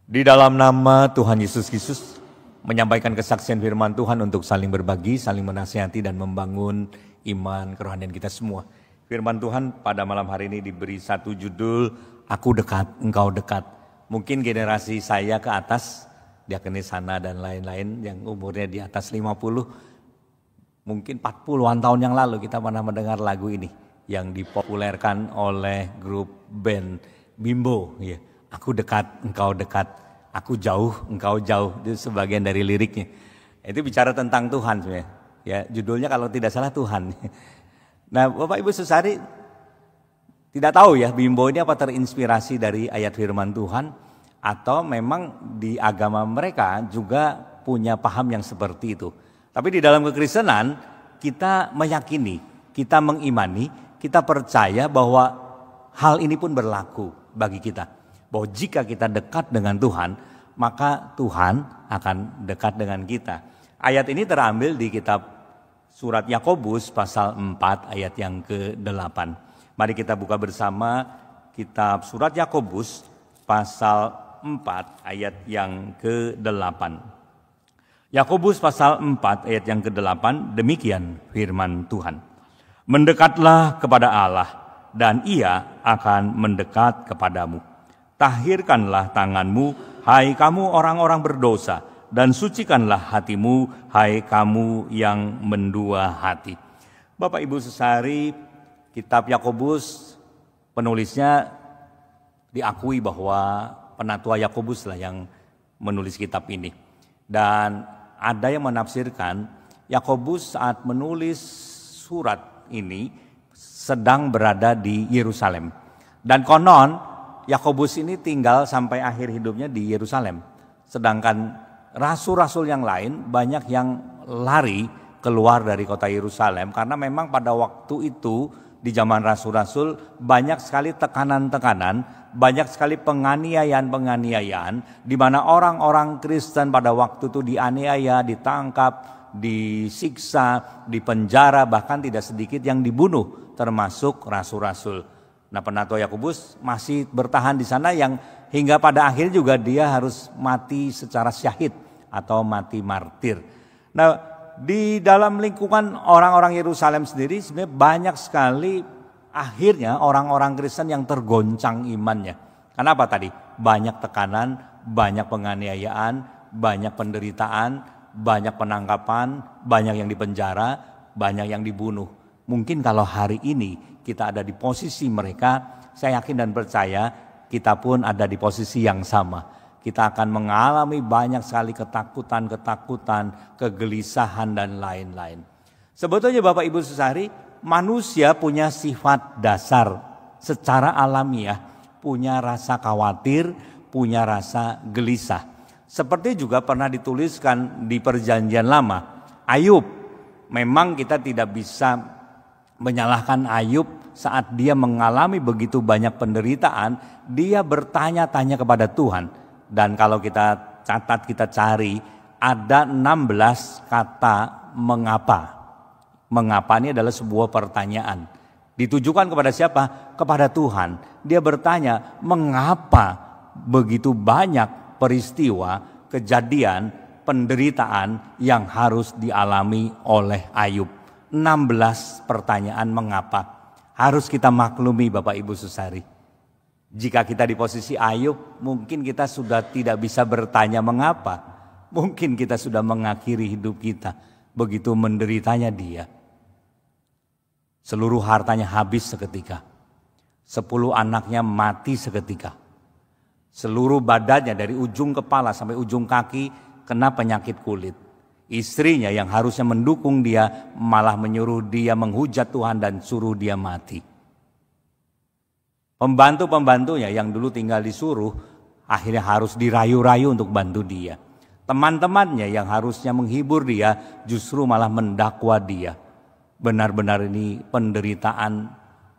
Di dalam nama Tuhan Yesus Kristus, menyampaikan kesaksian firman Tuhan untuk saling berbagi, saling menasihati dan membangun iman kerohanian kita semua. Firman Tuhan pada malam hari ini diberi satu judul, Aku dekat, Engkau dekat. Mungkin generasi saya ke atas, Diakonis Sana dan lain-lain yang umurnya di atas 50, mungkin 40-an tahun yang lalu kita pernah mendengar lagu ini yang dipopulerkan oleh grup band Bimbo, ya. Aku dekat, engkau dekat, aku jauh, engkau jauh. Itu sebagian dari liriknya. Itu bicara tentang Tuhan sebenarnya. Ya, judulnya kalau tidak salah Tuhan. Nah, Bapak Ibu Saudari, tidak tahu ya Bimbo ini apa terinspirasi dari ayat firman Tuhan atau memang di agama mereka juga punya paham yang seperti itu. Tapi di dalam kekristenan kita meyakini, kita mengimani, kita percaya bahwa hal ini pun berlaku bagi kita. Bahwa jika kita dekat dengan Tuhan, maka Tuhan akan dekat dengan kita. Ayat ini terambil di kitab surat Yakobus pasal 4 ayat yang ke-8. Mari kita buka bersama kitab surat Yakobus pasal 4 ayat yang ke-8. Yakobus pasal 4 ayat yang ke-8, demikian firman Tuhan. Mendekatlah kepada Allah dan Ia akan mendekat kepadamu. Tahirkanlah tanganmu, hai kamu orang-orang berdosa, dan sucikanlah hatimu, hai kamu yang mendua hati. Bapak Ibu Saudari, kitab Yakobus penulisnya diakui bahwa penatua Yakobus lah yang menulis kitab ini. Dan ada yang menafsirkan Yakobus saat menulis surat ini sedang berada di Yerusalem. Dan konon Yakobus ini tinggal sampai akhir hidupnya di Yerusalem. Sedangkan rasul-rasul yang lain banyak yang lari keluar dari kota Yerusalem. Karena memang pada waktu itu di zaman rasul-rasul banyak sekali tekanan-tekanan, banyak sekali penganiayaan-penganiayaan. Di mana orang-orang Kristen pada waktu itu dianiaya, ditangkap, disiksa, dipenjara, bahkan tidak sedikit yang dibunuh termasuk rasul-rasul. Nah, penatua Yakobus masih bertahan di sana yang hingga pada akhir juga dia harus mati secara syahid atau mati martir. Nah, di dalam lingkungan orang-orang Yerusalem sendiri sebenarnya banyak sekali akhirnya orang-orang Kristen yang tergoncang imannya. Kenapa tadi? Banyak tekanan, banyak penganiayaan, banyak penderitaan, banyak penangkapan, banyak yang dipenjara, banyak yang dibunuh. Mungkin kalau hari ini kita ada di posisi mereka, saya yakin dan percaya kita pun ada di posisi yang sama. Kita akan mengalami banyak sekali ketakutan, kegelisahan dan lain-lain. Sebetulnya Bapak Ibu Saudari, manusia punya sifat dasar secara alamiah, punya rasa khawatir, punya rasa gelisah. Seperti juga pernah dituliskan di Perjanjian Lama, Ayub, memang kita tidak bisa menyalahkan Ayub saat dia mengalami begitu banyak penderitaan, dia bertanya-tanya kepada Tuhan. Dan kalau kita catat, kita cari, ada 16 kata mengapa. Mengapa ini adalah sebuah pertanyaan. Ditujukan kepada siapa? Kepada Tuhan. Dia bertanya, mengapa begitu banyak peristiwa, kejadian, penderitaan yang harus dialami oleh Ayub. 16 pertanyaan mengapa. Harus kita maklumi Bapak Ibu Saudari. Jika kita di posisi Ayub, mungkin kita sudah tidak bisa bertanya mengapa. Mungkin kita sudah mengakhiri hidup kita. Begitu menderitanya dia. Seluruh hartanya habis seketika. 10 anaknya mati seketika. Seluruh badannya dari ujung kepala sampai ujung kaki kena penyakit kulit. Istrinya yang harusnya mendukung dia malah menyuruh dia menghujat Tuhan dan suruh dia mati. Pembantu-pembantunya yang dulu tinggal disuruh akhirnya harus dirayu-rayu untuk bantu dia. Teman-temannya yang harusnya menghibur dia justru malah mendakwa dia. Benar-benar ini penderitaan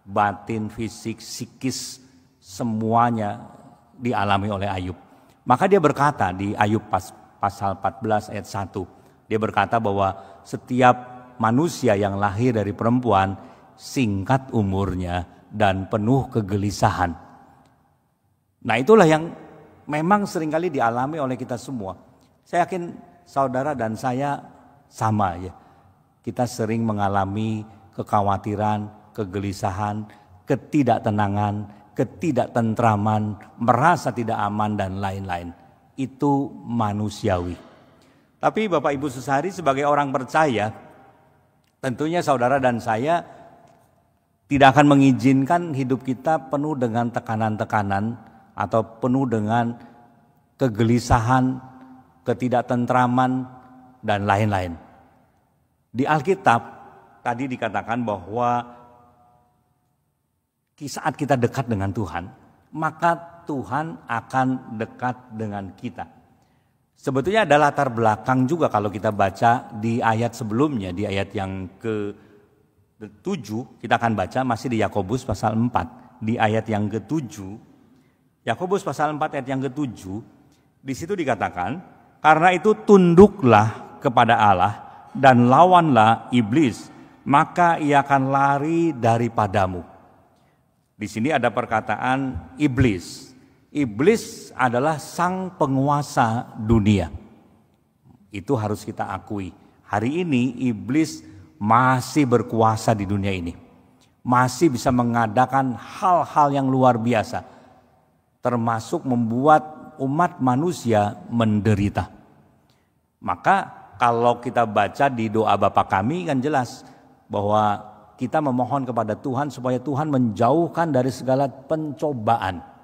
batin, fisik, psikis semuanya dialami oleh Ayub. Maka dia berkata di Ayub pasal 14 ayat 1. Dia berkata bahwa setiap manusia yang lahir dari perempuan singkat umurnya dan penuh kegelisahan. Nah, itulah yang memang seringkali dialami oleh kita semua. Saya yakin saudara dan saya sama ya. Kita sering mengalami kekhawatiran, kegelisahan, ketidaktenangan, ketidaktentraman, merasa tidak aman dan lain-lain. Itu manusiawi. Tapi Bapak Ibu Saudari sebagai orang percaya, tentunya saudara dan saya tidak akan mengizinkan hidup kita penuh dengan tekanan-tekanan atau penuh dengan kegelisahan, ketidaktentraman, dan lain-lain. Di Alkitab tadi dikatakan bahwa saat kita dekat dengan Tuhan, maka Tuhan akan dekat dengan kita. Sebetulnya ada latar belakang juga kalau kita baca di ayat sebelumnya, di ayat yang ke-7 kita akan baca masih di Yakobus pasal 4, di ayat yang ke-7. Yakobus pasal 4 ayat yang ke-7, di situ dikatakan, karena itu tunduklah kepada Allah dan lawanlah iblis, maka ia akan lari daripadamu. Di sini ada perkataan iblis. Iblis adalah sang penguasa dunia. Itu harus kita akui. Hari ini iblis masih berkuasa di dunia ini. Masih bisa mengadakan hal-hal yang luar biasa. Termasuk membuat umat manusia menderita. Maka kalau kita baca di doa Bapa kami kan jelas bahwa kita memohon kepada Tuhan supaya Tuhan menjauhkan dari segala pencobaan.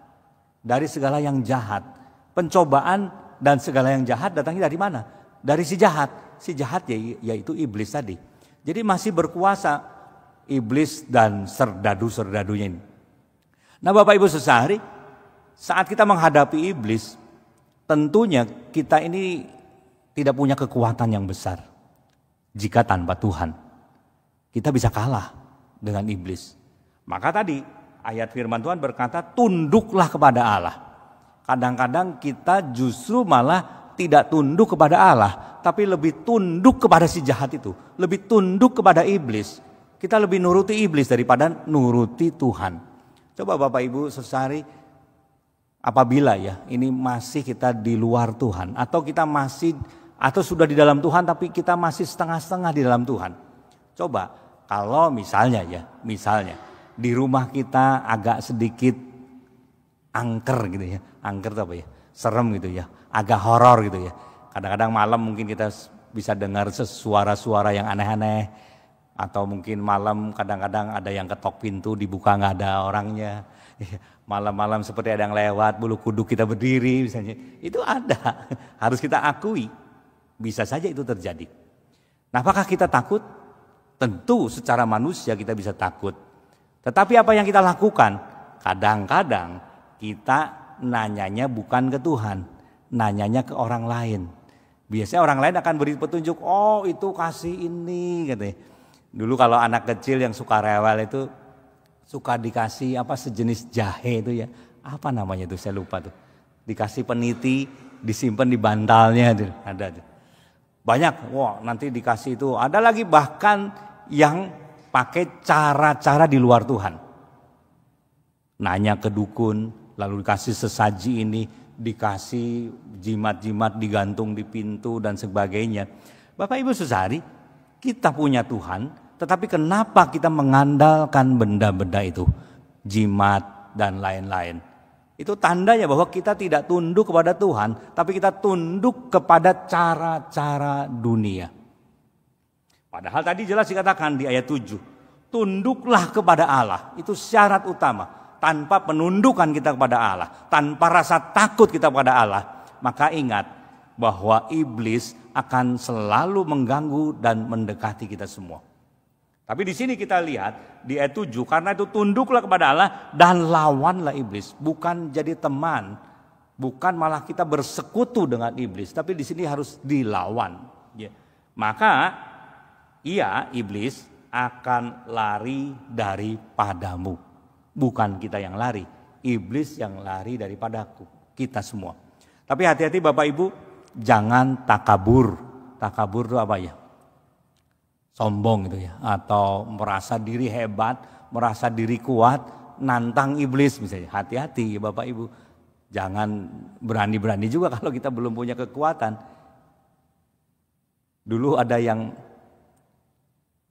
Dari segala yang jahat. Pencobaan dan segala yang jahat datangnya dari mana? Dari si jahat. Si jahat yaitu iblis tadi. Jadi masih berkuasa iblis dan serdadu-serdadunya ini. Nah Bapak Ibu Saudari, saat kita menghadapi iblis, tentunya kita ini tidak punya kekuatan yang besar. Jika tanpa Tuhan, kita bisa kalah dengan iblis. Maka tadi ayat firman Tuhan berkata, tunduklah kepada Allah. Kadang-kadang kita justru malah tidak tunduk kepada Allah, tapi lebih tunduk kepada si jahat itu, lebih tunduk kepada iblis. Kita lebih nuruti iblis daripada nuruti Tuhan. Coba Bapak Ibu Saudari, apabila ya ini masih kita di luar Tuhan, atau kita masih atau sudah di dalam Tuhan tapi kita masih setengah-setengah di dalam Tuhan. Coba kalau misalnya di rumah kita agak sedikit angker gitu ya. Angker itu apa ya? Serem gitu ya. Agak horor gitu ya. Kadang-kadang malam mungkin kita bisa dengar suara-suara yang aneh-aneh. Atau mungkin malam kadang-kadang ada yang ketok pintu dibuka nggak ada orangnya. Malam-malam seperti ada yang lewat, bulu kuduk kita berdiri misalnya. Itu ada. Harus kita akui. Bisa saja itu terjadi. Nah, apakah kita takut? Tentu secara manusia kita bisa takut. Tetapi apa yang kita lakukan? Kadang-kadang kita nanyanya bukan ke Tuhan, nanyanya ke orang lain. Biasanya orang lain akan beri petunjuk, oh itu kasih ini katanya. Dulu kalau anak kecil yang suka rewel itu suka dikasih apa sejenis jahe itu ya. Apa namanya itu saya lupa tuh. Dikasih peniti, disimpan di bantalnya tuh, ada tuh. Banyak, wah nanti dikasih itu. Ada lagi bahkan yang pakai cara-cara di luar Tuhan. Nanya ke dukun, lalu dikasih sesaji ini, dikasih jimat-jimat digantung di pintu dan sebagainya. Bapak Ibu Saudari, kita punya Tuhan, tetapi kenapa kita mengandalkan benda-benda itu? Jimat dan lain-lain. Itu tandanya bahwa kita tidak tunduk kepada Tuhan, tapi kita tunduk kepada cara-cara dunia. Padahal tadi jelas dikatakan di ayat 7, tunduklah kepada Allah. Itu syarat utama. Tanpa penundukan kita kepada Allah, tanpa rasa takut kita kepada Allah, maka ingat bahwa iblis akan selalu mengganggu dan mendekati kita semua. Tapi di sini kita lihat di ayat 7, karena itu tunduklah kepada Allah dan lawanlah iblis. Bukan jadi teman, bukan malah kita bersekutu dengan iblis, tapi di sini harus dilawan. Ya. Maka iblis akan lari daripadamu. Bukan kita yang lari, iblis yang lari daripada kita semua. Tapi hati-hati Bapak Ibu, jangan takabur. Takabur itu apa ya? Sombong gitu ya, atau merasa diri hebat, merasa diri kuat, nantang iblis misalnya. Hati-hati Bapak Ibu. Jangan berani-berani juga kalau kita belum punya kekuatan. Dulu ada yang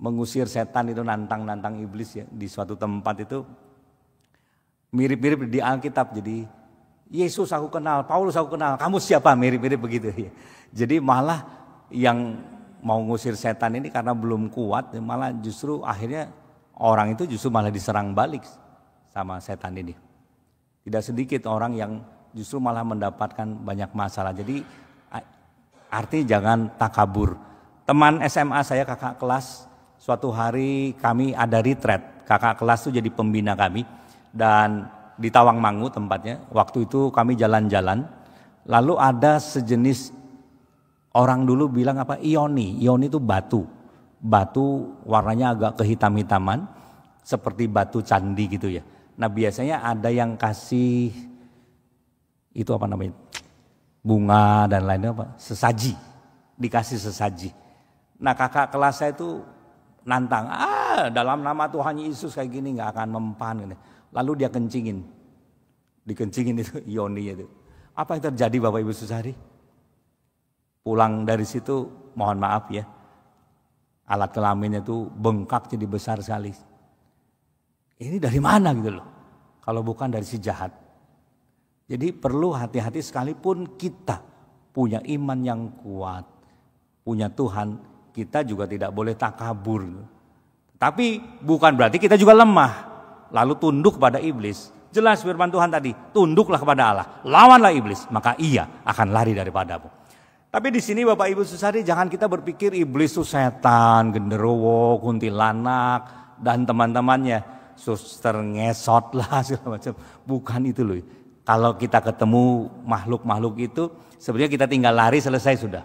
mengusir setan itu, nantang iblis ya, di suatu tempat itu mirip-mirip di Alkitab. Jadi Yesus aku kenal, Paulus aku kenal, kamu siapa? Mirip-mirip begitu ya. Jadi malah yang mau ngusir setan ini karena belum kuat, malah justru akhirnya orang itu justru malah diserang balik sama setan ini. Tidak sedikit orang yang justru malah mendapatkan banyak masalah. Jadi arti jangan takabur. Teman SMA saya, kakak kelas, suatu hari kami ada retreat. Kakak kelas itu jadi pembina kami dan di Tawangmangu tempatnya. Waktu itu kami jalan-jalan, lalu ada sejenis orang dulu bilang apa? Ioni itu batu warnanya agak kehitam-hitaman seperti batu candi gitu ya. Nah biasanya ada yang kasih itu apa namanya, bunga dan lainnya apa, sesaji, dikasih sesaji. Nah kakak kelas saya itu nantang, dalam nama Tuhan Yesus kayak gini nggak akan mempan. Lalu dia dikencingin itu Ioni itu. Apa yang terjadi Bapak Ibu Saudari? Pulang dari situ, mohon maaf ya, alat kelaminnya itu bengkak jadi besar sekali. Ini dari mana gitu loh? Kalau bukan dari si jahat. Jadi perlu hati-hati, sekalipun kita punya iman yang kuat, punya Tuhan, kita juga tidak boleh takabur. Tapi bukan berarti kita juga lemah, lalu tunduk pada iblis. Jelas firman Tuhan tadi, tunduklah kepada Allah, lawanlah iblis, maka ia akan lari daripadamu. Tapi di sini Bapak Ibu Saudari, jangan kita berpikir iblis itu setan, genderuwo, kuntilanak, dan teman-temannya, suster ngesot lah segala macam. Bukan itu loh. Kalau kita ketemu makhluk-makhluk itu, sebenarnya kita tinggal lari, selesai sudah.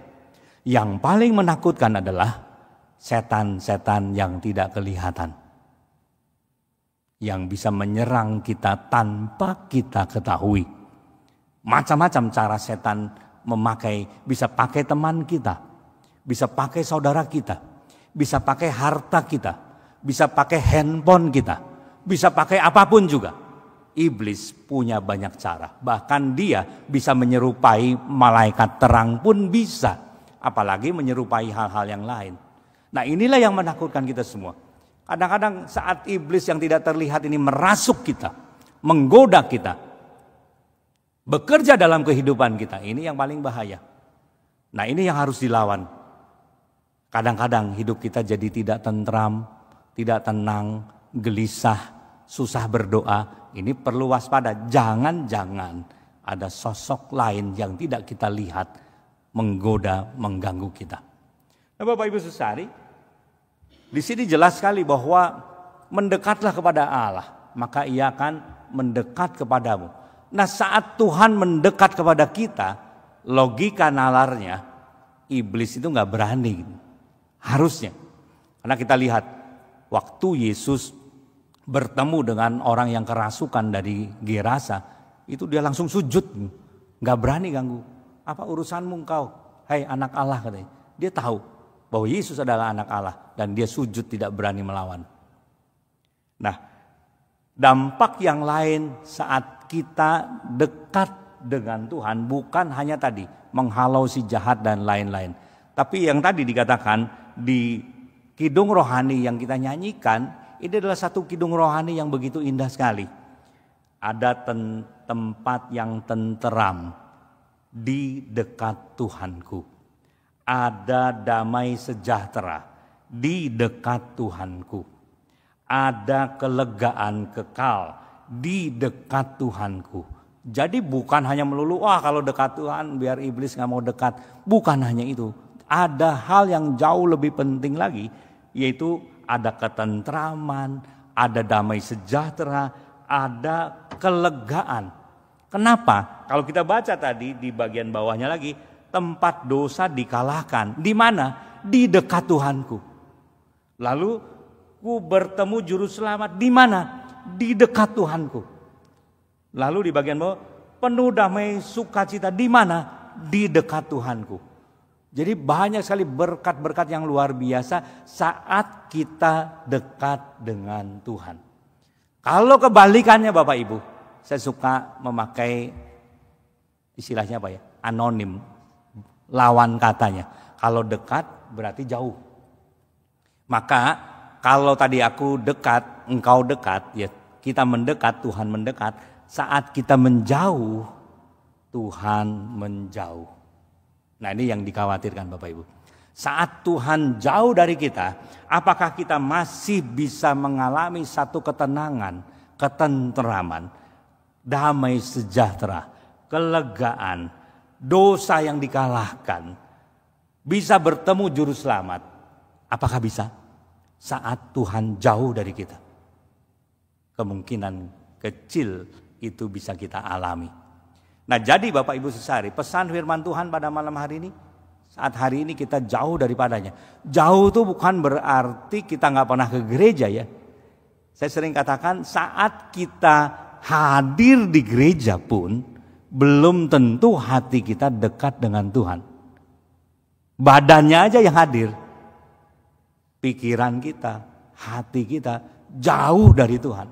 Yang paling menakutkan adalah setan-setan yang tidak kelihatan, yang bisa menyerang kita tanpa kita ketahui. Macam-macam cara setan memakai, bisa pakai teman kita, bisa pakai saudara kita, bisa pakai harta kita, bisa pakai handphone kita, bisa pakai apapun juga. Iblis punya banyak cara, bahkan dia bisa menyerupai malaikat terang pun bisa, apalagi menyerupai hal-hal yang lain. Nah inilah yang menakutkan kita semua. Kadang-kadang saat iblis yang tidak terlihat ini merasuk kita, menggoda kita, bekerja dalam kehidupan kita, ini yang paling bahaya. Nah ini yang harus dilawan. Kadang-kadang hidup kita jadi tidak tentram, tidak tenang, gelisah, susah berdoa. Ini perlu waspada, jangan-jangan ada sosok lain yang tidak kita lihat menggoda, mengganggu kita. Nah Bapak Ibu Saudari, di sini jelas sekali bahwa mendekatlah kepada Allah, maka ia akan mendekat kepadamu. Nah saat Tuhan mendekat kepada kita, logika nalarnya iblis itu nggak berani, harusnya. Karena kita lihat waktu Yesus bertemu dengan orang yang kerasukan dari Gerasa, itu dia langsung sujud, nggak berani ganggu. Apa urusanmu engkau, hai anak Allah, katanya. Dia tahu bahwa Yesus adalah anak Allah dan dia sujud, tidak berani melawan. Nah, dampak yang lain saat kita dekat dengan Tuhan bukan hanya tadi menghalau si jahat dan lain-lain. Tapi yang tadi dikatakan di kidung rohani yang kita nyanyikan, ini adalah satu kidung rohani yang begitu indah sekali. Ada tempat yang tenteram di dekat Tuhanku. Ada damai sejahtera di dekat Tuhanku. Ada kelegaan kekal di dekat Tuhanku. Jadi bukan hanya melulu, kalau dekat Tuhan biar iblis gak mau dekat. Bukan hanya itu. Ada hal yang jauh lebih penting lagi, yaitu ada ketentraman, ada damai sejahtera, ada kelegaan. Kenapa? Kalau kita baca tadi di bagian bawahnya lagi, tempat dosa dikalahkan. Di mana? Di dekat Tuhanku. Lalu ku bertemu juru selamat. Di mana? Di dekat Tuhanku. Lalu di bagian bawah, penuh damai sukacita. Di mana? Di dekat Tuhanku. Jadi banyak sekali berkat-berkat yang luar biasa saat kita dekat dengan Tuhan. Kalau kebalikannya Bapak Ibu, saya suka memakai istilahnya apa ya? Anonim, lawan katanya. Kalau dekat berarti jauh. Maka kalau tadi aku dekat, engkau dekat, ya kita mendekat, Tuhan mendekat. Saat kita menjauh, Tuhan menjauh. Nah ini yang dikhawatirkan Bapak Ibu. Saat Tuhan jauh dari kita, apakah kita masih bisa mengalami satu ketenangan, ketenteraman, damai sejahtera, kelegaan, dosa yang dikalahkan, bisa bertemu juru selamat? Apakah bisa? Saat Tuhan jauh dari kita. Kemungkinan kecil itu bisa kita alami. Nah jadi Bapak Ibu Saudari, pesan firman Tuhan pada malam hari ini, saat hari ini kita jauh daripadanya. Jauh itu bukan berarti kita nggak pernah ke gereja ya. Saya sering katakan saat kita hadir di gereja pun belum tentu hati kita dekat dengan Tuhan. Badannya aja yang hadir. Pikiran kita, hati kita jauh dari Tuhan.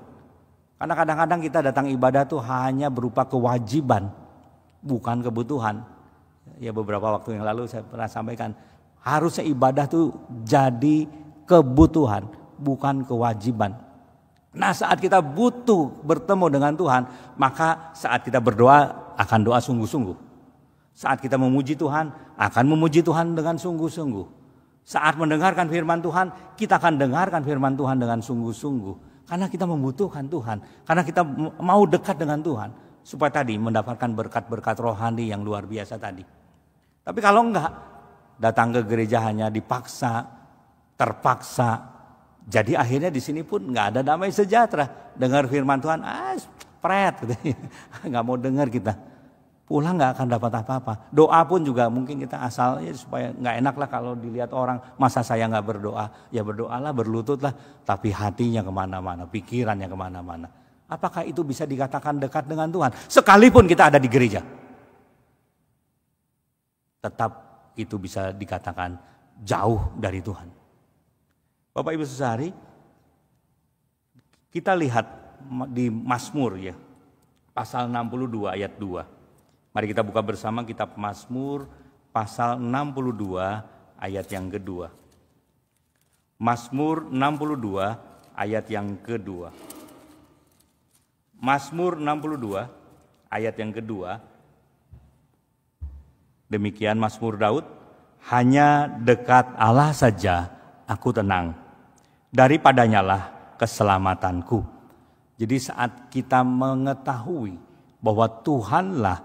Karena kadang-kadang kita datang ibadah tuh hanya berupa kewajiban, bukan kebutuhan. Ya beberapa waktu yang lalu saya pernah sampaikan, harusnya ibadah tuh jadi kebutuhan, bukan kewajiban. Nah saat kita butuh bertemu dengan Tuhan, maka saat kita berdoa akan doa sungguh-sungguh. Saat kita memuji Tuhan, akan memuji Tuhan dengan sungguh-sungguh. Saat mendengarkan firman Tuhan, kita akan dengarkan firman Tuhan dengan sungguh-sungguh. Karena kita membutuhkan Tuhan, karena kita mau dekat dengan Tuhan. Supaya tadi mendapatkan berkat-berkat rohani yang luar biasa tadi. Tapi kalau enggak, datang ke gereja hanya dipaksa, terpaksa. Jadi akhirnya di sini pun enggak ada damai sejahtera. Dengar firman Tuhan, pret, enggak mau dengar kita. Pulang enggak akan dapat apa-apa. Doa pun juga mungkin kita asal ya, supaya enggak enak lah kalau dilihat orang. Masa saya enggak berdoa? Ya berdoalah, berlututlah. Tapi hatinya kemana-mana, pikirannya kemana-mana. Apakah itu bisa dikatakan dekat dengan Tuhan? Sekalipun kita ada di gereja. Tetap itu bisa dikatakan jauh dari Tuhan. Bapak Ibu Saudari, kita lihat di Mazmur ya, pasal 62 ayat 2. Mari kita buka bersama kitab Mazmur pasal 62 ayat yang kedua. Mazmur 62 ayat yang kedua. Mazmur 62 ayat yang kedua. Demikian Mazmur Daud, hanya dekat Allah saja aku tenang, daripadanya lah keselamatanku. Jadi saat kita mengetahui bahwa Tuhanlah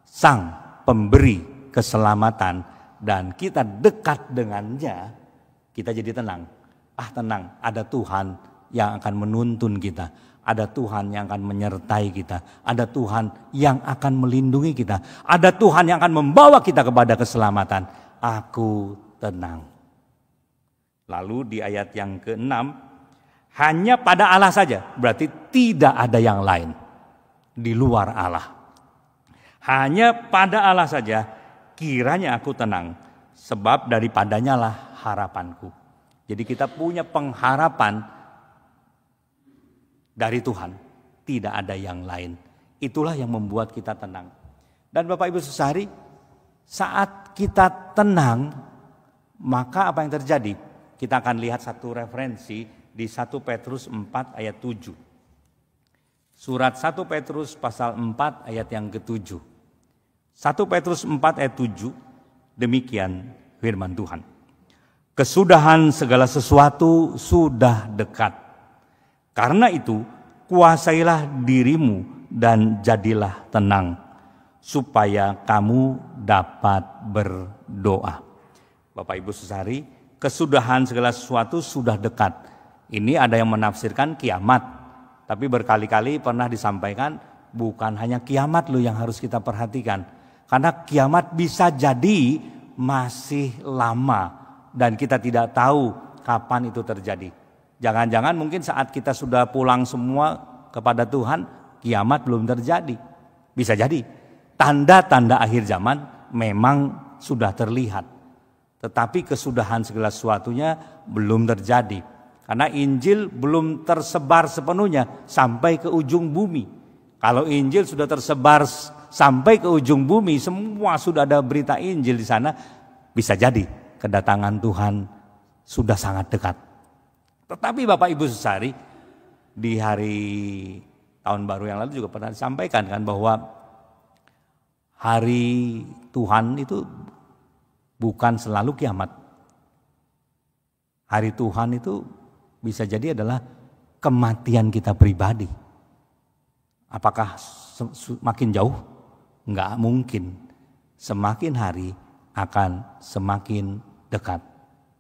sang pemberi keselamatan dan kita dekat dengannya, kita jadi tenang. Tenang, ada Tuhan yang akan menuntun kita. Ada Tuhan yang akan menyertai kita. Ada Tuhan yang akan melindungi kita. Ada Tuhan yang akan membawa kita kepada keselamatan. Aku tenang. Lalu di ayat yang ke-6, hanya pada Allah saja. Berarti tidak ada yang lain di luar Allah. Hanya pada Allah saja kiranya aku tenang. Sebab daripadanya lah harapanku. Jadi kita punya pengharapan dari Tuhan, tidak ada yang lain. Itulah yang membuat kita tenang. Dan Bapak Ibu Saudari, saat kita tenang, maka apa yang terjadi? Kita akan lihat satu referensi di 1 Petrus 4 ayat 7. Surat 1 Petrus pasal 4 ayat yang ke-7. 1 Petrus 4 ayat 7, demikian firman Tuhan. Kesudahan segala sesuatu sudah dekat. Karena itu, kuasailah dirimu dan jadilah tenang, supaya kamu dapat berdoa. Bapak Ibu Saudari, kesudahan segala sesuatu sudah dekat. Ini ada yang menafsirkan kiamat. Tapi berkali-kali pernah disampaikan, bukan hanya kiamat loh yang harus kita perhatikan. Karena kiamat bisa jadi masih lama dan kita tidak tahu kapan itu terjadi. Jangan-jangan mungkin saat kita sudah pulang semua kepada Tuhan, kiamat belum terjadi. Bisa jadi. Tanda-tanda akhir zaman memang sudah terlihat. Tetapi kesudahan segala sesuatunya belum terjadi. Karena Injil belum tersebar sepenuhnya sampai ke ujung bumi. Kalau Injil sudah tersebar sampai ke ujung bumi, semua sudah ada berita Injil di sana, bisa jadi kedatangan Tuhan sudah sangat dekat. Tetapi Bapak Ibu Saudari, di hari tahun baru yang lalu juga pernah disampaikan kan bahwa hari Tuhan itu bukan selalu kiamat. Hari Tuhan itu bisa jadi adalah kematian kita pribadi. Apakah semakin jauh? Enggak mungkin. Semakin hari akan semakin dekat.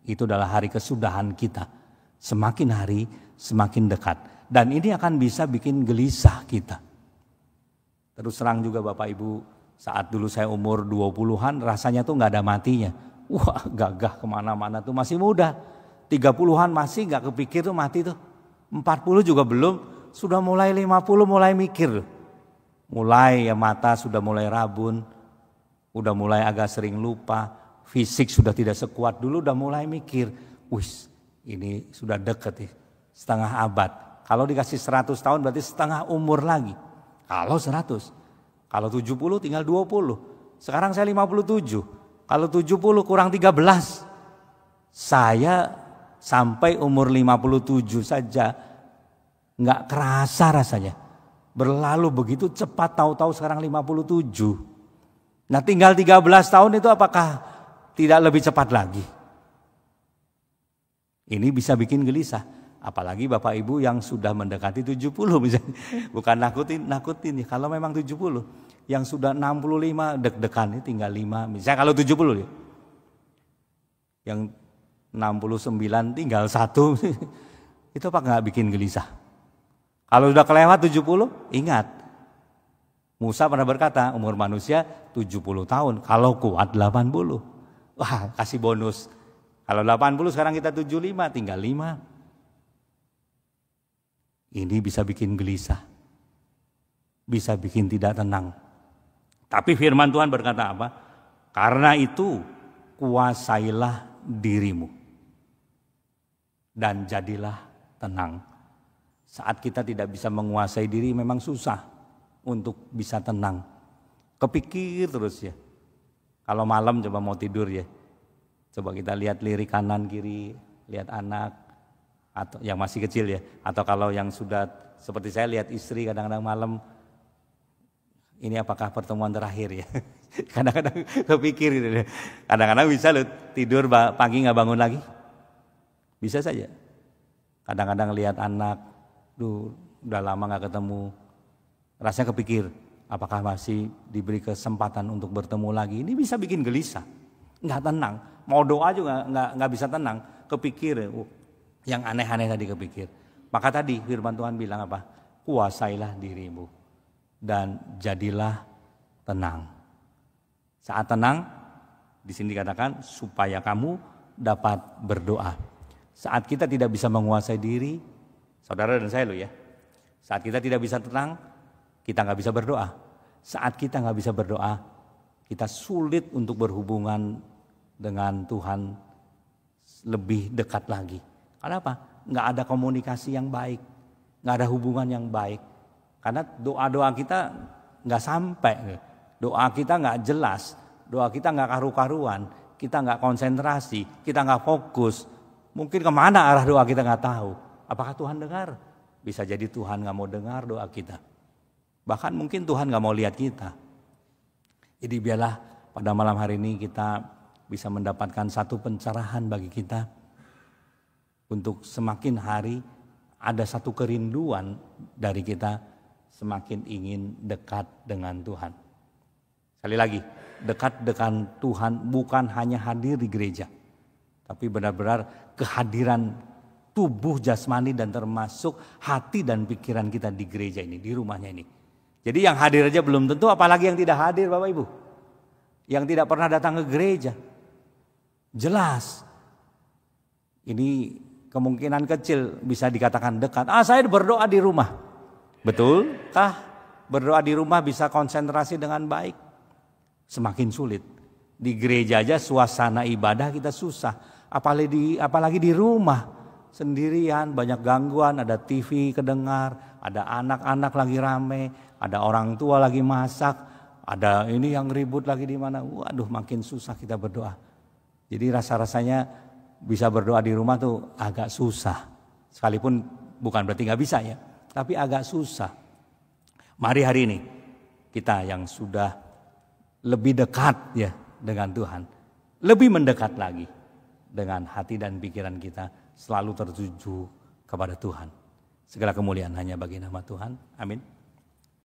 Itu adalah hari kesudahan kita. Semakin hari semakin dekat. Dan ini akan bisa bikin gelisah kita. Terus terang juga Bapak Ibu, saat dulu saya umur 20-an rasanya tuh nggak ada matinya. Wah, gagah kemana-mana tuh, masih muda. 30-an masih nggak kepikir tuh mati tuh. 40 juga belum, sudah mulai 50 mulai mikir. Mulai ya mata sudah mulai rabun, udah mulai agak sering lupa, fisik sudah tidak sekuat dulu, udah mulai mikir, wis ini sudah deket ya, setengah abad. Kalau dikasih 100 tahun berarti setengah umur lagi. Kalau 100, kalau 70 tinggal 20. Sekarang saya 57, kalau 70 kurang 13. Saya sampai umur 57 saja nggak kerasa rasanya. Berlalu begitu cepat, tahu-tahu sekarang 57. Nah tinggal 13 tahun itu apakah tidak lebih cepat lagi? Ini bisa bikin gelisah. Apalagi Bapak Ibu yang sudah mendekati 70 misalnya. Bukan nakutin ya. Kalau memang 70. Yang sudah 65 deg-degan tinggal 5. Misalnya kalau 70 ya. Yang 69 tinggal 1. Itu apa nggak bikin gelisah? Kalau sudah kelewat 70, ingat. Musa pernah berkata, umur manusia 70 tahun, kalau kuat 80. Wah, kasih bonus. Kalau 80 sekarang kita 75, tinggal 5. Ini bisa bikin gelisah. Bisa bikin tidak tenang. Tapi firman Tuhan berkata apa? Karena itu kuasailah dirimu. Dan jadilah tenang. Saat kita tidak bisa menguasai diri memang susah untuk bisa tenang. Kepikir terus ya. Kalau malam coba mau tidur ya. Coba kita lihat lirik kanan kiri, lihat anak atau yang masih kecil ya. Atau kalau yang sudah seperti saya lihat istri kadang-kadang malam, ini apakah pertemuan terakhir ya. Kadang-kadang kepikir gitu. Kadang-kadang bisa loh tidur pagi nggak bangun lagi. Bisa saja. Kadang-kadang lihat anak, udah lama gak ketemu, rasanya kepikir apakah masih diberi kesempatan untuk bertemu lagi. Ini bisa bikin gelisah, nggak tenang, mau doa juga nggak bisa tenang, kepikir yang aneh-aneh tadi kepikir. Maka tadi firman Tuhan bilang apa? Kuasailah dirimu dan jadilah tenang. Saat tenang, di sini dikatakan supaya kamu dapat berdoa. Saat kita tidak bisa menguasai diri, saudara dan saya loh ya. Saat kita tidak bisa tenang, kita nggak bisa berdoa. Saat kita nggak bisa berdoa, kita sulit untuk berhubungan dengan Tuhan lebih dekat lagi. Kenapa? Nggak ada komunikasi yang baik, nggak ada hubungan yang baik. Karena doa-doa kita nggak sampai, doa kita nggak jelas, doa kita nggak karu-karuan, kita nggak konsentrasi, kita nggak fokus. Mungkin kemana arah doa kita nggak tahu. Apakah Tuhan dengar? Bisa jadi Tuhan gak mau dengar doa kita. Bahkan mungkin Tuhan gak mau lihat kita. Jadi biarlah pada malam hari ini kita bisa mendapatkan satu pencerahan bagi kita. Untuk semakin hari ada satu kerinduan dari kita semakin ingin dekat dengan Tuhan. Sekali lagi, dekat dengan Tuhan bukan hanya hadir di gereja. Tapi benar-benar kehadiran tubuh jasmani dan termasuk hati dan pikiran kita di gereja ini, di rumahnya ini. Jadi yang hadir aja belum tentu, apalagi yang tidak hadir Bapak Ibu. Yang tidak pernah datang ke gereja. Jelas. Ini kemungkinan kecil bisa dikatakan dekat. Saya berdoa di rumah. Betulkah berdoa di rumah bisa konsentrasi dengan baik? Semakin sulit. Di gereja aja suasana ibadah kita susah. Apalagi di rumah. Sendirian, banyak gangguan, ada TV kedengar, ada anak-anak lagi rame, ada orang tua lagi masak, ada ini yang ribut lagi di mana. Waduh, makin susah kita berdoa. Jadi rasa-rasanya bisa berdoa di rumah tuh agak susah. Sekalipun bukan berarti nggak bisa ya, tapi agak susah. Mari hari ini kita yang sudah lebih dekat ya dengan Tuhan, lebih mendekat lagi dengan hati dan pikiran kita selalu tertuju kepada Tuhan. Segala kemuliaan hanya bagi nama Tuhan. Amin.